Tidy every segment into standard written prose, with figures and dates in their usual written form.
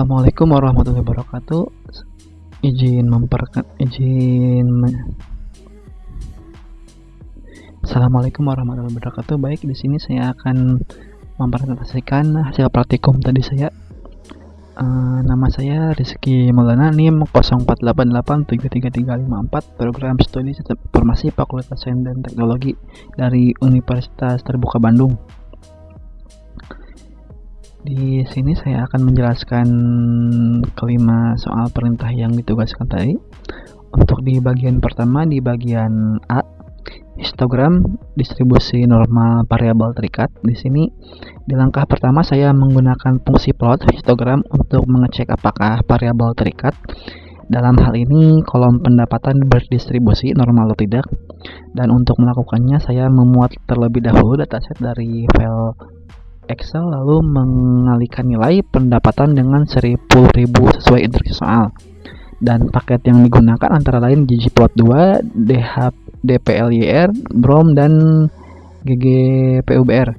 Assalamualaikum warahmatullahi wabarakatuh. Assalamualaikum warahmatullahi wabarakatuh. Baik, di sini saya akan mempresentasikan hasil praktikum tadi saya. Nama saya Rizky Maulana, NIM 0488733354, program studi Sistem Informasi Fakultas Sains dan Teknologi dari Universitas Terbuka Bandung. Di sini saya akan menjelaskan kelima soal perintah yang ditugaskan tadi. Untuk di bagian pertama, di bagian A, histogram distribusi normal variabel terikat. Di sini di langkah pertama saya menggunakan fungsi plot histogram untuk mengecek apakah variabel terikat. Dalam hal ini kolom pendapatan berdistribusi normal atau tidak. Dan untuk melakukannya saya memuat terlebih dahulu dataset dari file Excel, lalu mengalihkan nilai pendapatan dengan 10.000 sesuai instruksi soal. Dan paket yang digunakan antara lain ggplot2, dplyr, brom, dan ggpubr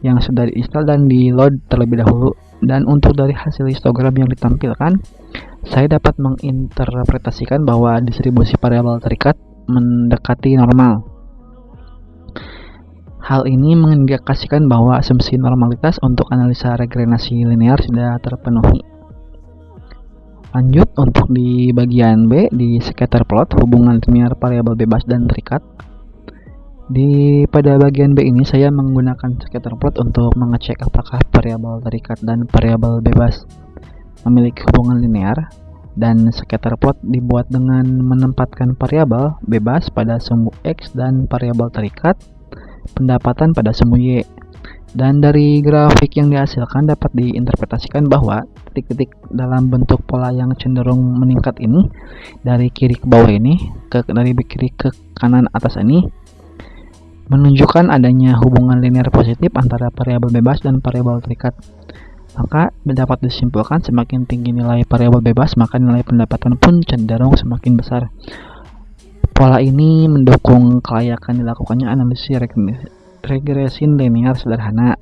yang sudah diinstal dan di load terlebih dahulu. Dan untuk dari hasil histogram yang ditampilkan, saya dapat menginterpretasikan bahwa distribusi variabel terikat mendekati normal. Hal ini mengindikasikan bahwa asumsi normalitas untuk analisa regresi linear sudah terpenuhi. Lanjut untuk di bagian B, di scatter plot hubungan linear variabel bebas dan terikat. Pada bagian B ini saya menggunakan scatter plot untuk mengecek apakah variabel terikat dan variabel bebas memiliki hubungan linear, dan scatter plot dibuat dengan menempatkan variabel bebas pada sumbu X dan variabel terikat pendapatan pada sumbu Y. Dan dari grafik yang dihasilkan dapat diinterpretasikan bahwa titik-titik dalam bentuk pola yang cenderung meningkat ini dari kiri ke bawah ini, dari kiri ke kanan atas ini, menunjukkan adanya hubungan linear positif antara variabel bebas dan variabel terikat. Maka dapat disimpulkan semakin tinggi nilai variabel bebas, maka nilai pendapatan pun cenderung semakin besar. Pola ini mendukung kelayakan dilakukannya analisis regresi linear sederhana.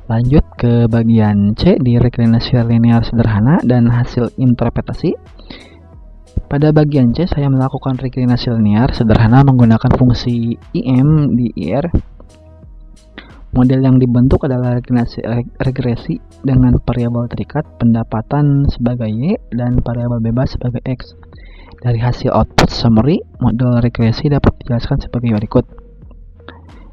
Lanjut ke bagian C, di regresi linear sederhana dan hasil interpretasi. Pada bagian C saya melakukan regresi linear sederhana menggunakan fungsi im di ir. Model yang dibentuk adalah regresi dengan variabel terikat pendapatan sebagai Y dan variabel bebas sebagai X. Dari hasil output summary, model regresi dapat dijelaskan sebagai berikut.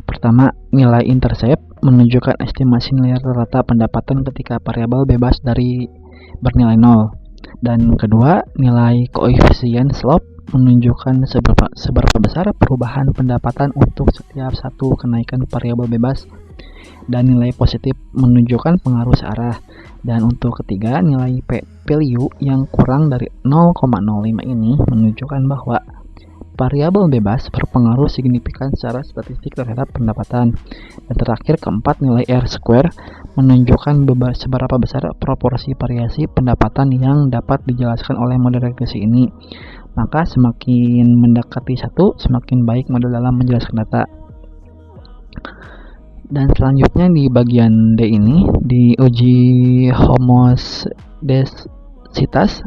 Pertama, nilai intercept menunjukkan estimasi nilai rata pendapatan ketika variabel bebas dari bernilai 0. Dan kedua, nilai koefisien slope menunjukkan seberapa besar perubahan pendapatan untuk setiap satu kenaikan variabel bebas. Dan nilai positif menunjukkan pengaruh searah. Dan untuk ketiga, nilai value yang kurang dari 0,05 ini menunjukkan bahwa variabel bebas berpengaruh signifikan secara statistik terhadap pendapatan. Dan terakhir, keempat, nilai R-square menunjukkan seberapa besar proporsi variasi pendapatan yang dapat dijelaskan oleh model regresi ini. Maka semakin mendekati 1, semakin baik model dalam menjelaskan data. Dan selanjutnya di bagian D ini, di uji homoscedasitas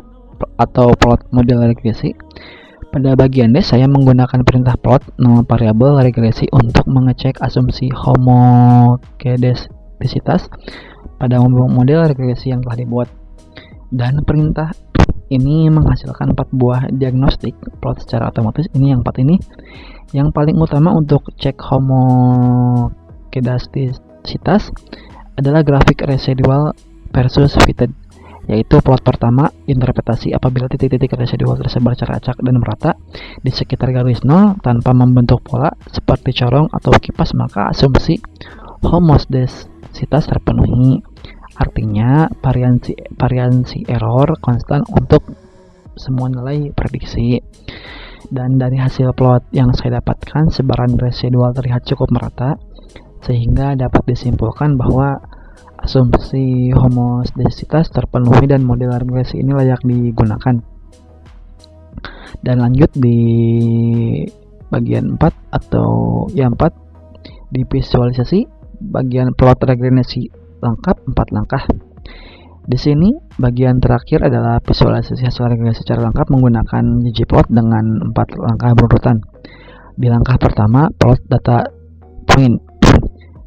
atau plot model regresi. Pada bagian D saya menggunakan perintah plot nama variabel regresi untuk mengecek asumsi homoscedasitas pada model regresi yang telah dibuat. Dan perintah ini menghasilkan 4 buah diagnostik plot secara otomatis. Ini yang 4 ini. Yang paling utama untuk cek homoscedasitas adalah grafik residual versus fitted, yaitu plot pertama interpretasi apabila titik-titik residual tersebar secara acak dan merata di sekitar garis 0 tanpa membentuk pola seperti corong atau kipas, maka asumsi homoscedasitas terpenuhi. Artinya variansi error konstan untuk semua nilai prediksi. Dan dari hasil plot yang saya dapatkan, sebaran residual terlihat cukup merata, sehingga dapat disimpulkan bahwa asumsi homoscedasitas terpenuhi dan model regresi ini layak digunakan. Dan lanjut di bagian 4 atau 4 di visualisasi bagian plot regresi lengkap 4 langkah. Di sini bagian terakhir adalah visualisasi hasil regresi secara lengkap menggunakan ggplot dengan 4 langkah berurutan. Di langkah pertama, plot data point.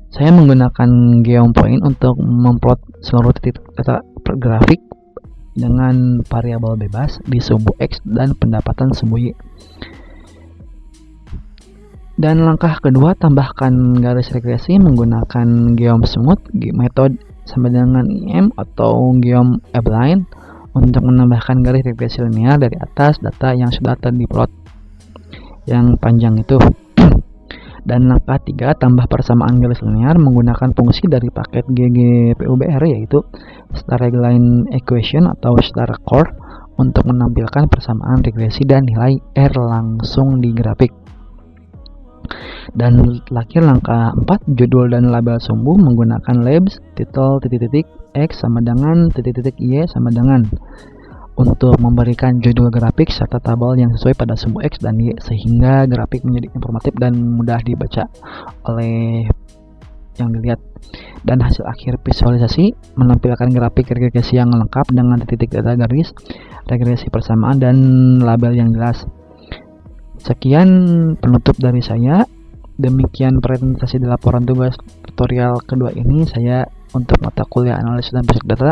Saya menggunakan geom point untuk memplot seluruh titik data grafik dengan variabel bebas di sumbu X dan pendapatan sumbu Y. Dan langkah kedua, tambahkan garis regresi menggunakan geom smooth, metode sama dengan IM atau geom abline untuk menambahkan garis regresi linear dari atas data yang sudah terdiplot yang panjang itu. Dan langkah 3, tambah persamaan garis linear menggunakan fungsi dari paket ggpubr yaitu star regline equation atau star core untuk menampilkan persamaan regresi dan nilai R langsung di grafik. Dan terakhir langkah 4, judul dan label sumbu menggunakan labels title x sama dengan y sama dengan untuk memberikan judul grafik serta tabel yang sesuai pada sumbu X dan Y sehingga grafik menjadi informatif dan mudah dibaca oleh yang dilihat. Dan hasil akhir visualisasi menampilkan grafik regresi yang lengkap dengan titik data garis, regresi persamaan, dan label yang jelas. Sekian penutup dari saya. Demikian presentasi di laporan tugas tutorial kedua ini saya untuk mata kuliah analisis dan basic data.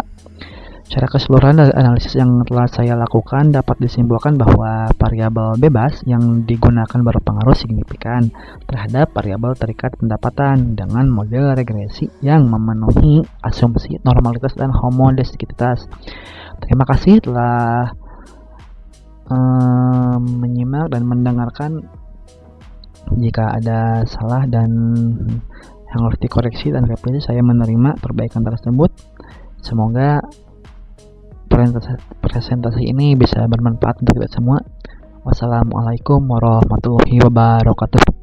Secara keseluruhan dari analisis yang telah saya lakukan dapat disimpulkan bahwa variabel bebas yang digunakan berpengaruh signifikan terhadap variabel terikat pendapatan dengan model regresi yang memenuhi asumsi normalitas dan homogenitas. Terima kasih telah menyimak dan mendengarkan. Jika ada salah dan yang harus dikoreksi dan revisi, saya menerima perbaikan tersebut. Semoga presentasi ini bisa bermanfaat untuk kita semua. Wassalamualaikum warahmatullahi wabarakatuh.